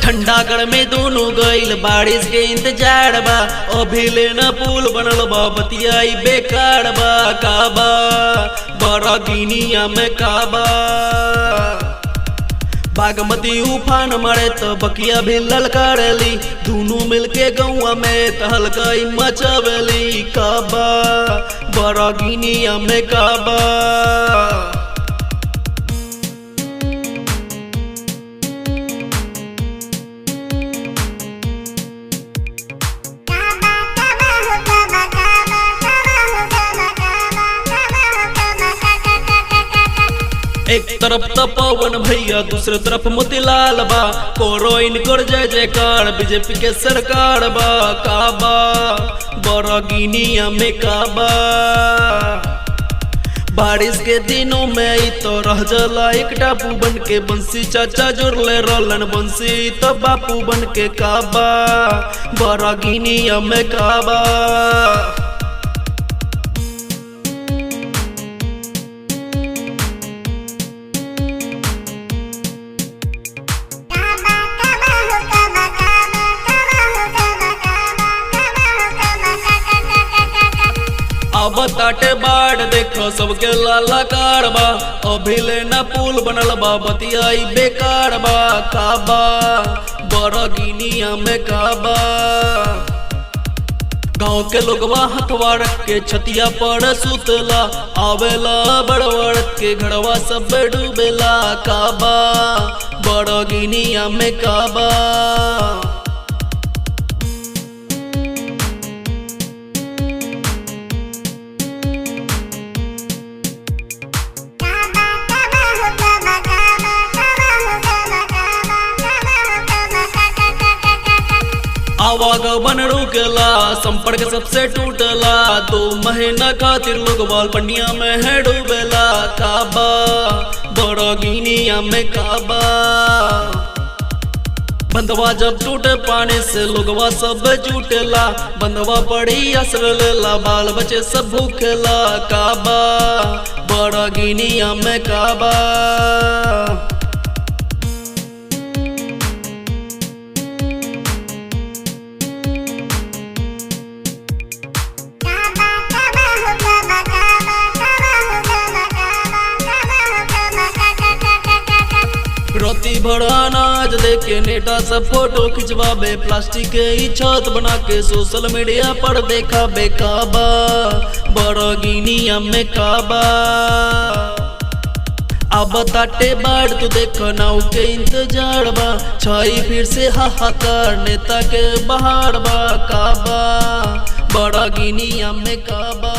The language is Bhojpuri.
ठंडागढ़ में दोनों गईल बारिश के इंतजार बा। अभी लेना पुल बनल बा बतियाई बेकार बा। काबा बड़ा गिनिया में काबा बागमती उफान मारे तो बकिया भी ललकारेली। दोनों मिलके गौआ में तहलकाई मचावेली। काबा बड़ा गिनिया में काबा एक तरफ तो पवन भैया दूसरे तरफ मोतीलाल बा। कोरो इनकर जय जयकार बीजेपी के सरकार बा। काबा बड़ा गिनिया में काबा बारिश के दिनों में ही तो रह जला एक टापू बन के। बंसी चाचा जोर ले रोलन बंसी तो बापू बन के। काबा बड़ा गिनिया में काबा अब ताटे बाढ़ देखो सबके लाला कारबा। अभी लेना पुल बनल बा बतियाई बेकार बा। काबा बड़ा गिनिया में काबा गाँव के लोगवा हथवा रख के छतिया पर सुतला। आवेला बड़वड़ के घड़वा सब डूबेला। काबा बड़ा गिनिया में काबा आवागमन रुकला संपर्क सबसे टूटला। 2 महीना खातिर लोग बाल पंडिया में है डूबेला। काबा बड़ा गिनिया में काबा बंधवा जब टूटे पानी से लोगवा सब जुटेला। बंधवा पड़ी असर लेला बाल बच्चे सब भूखेला। काबा बड़ा गिनिया में काबा रोटी भरा अनाज देके नेता सब फोटो खिंचवाबे। प्लास्टिक के ही छत बना के सोशल मीडिया पर देखा बेकाबा बड़ा गिनिया में काबा अब ताटे बाढ़ तो देखो नाव के इंतजार बा। छाई फिर से हाहाकार नेता के बहार बा। काबा बड़ा गिनिया में काबा।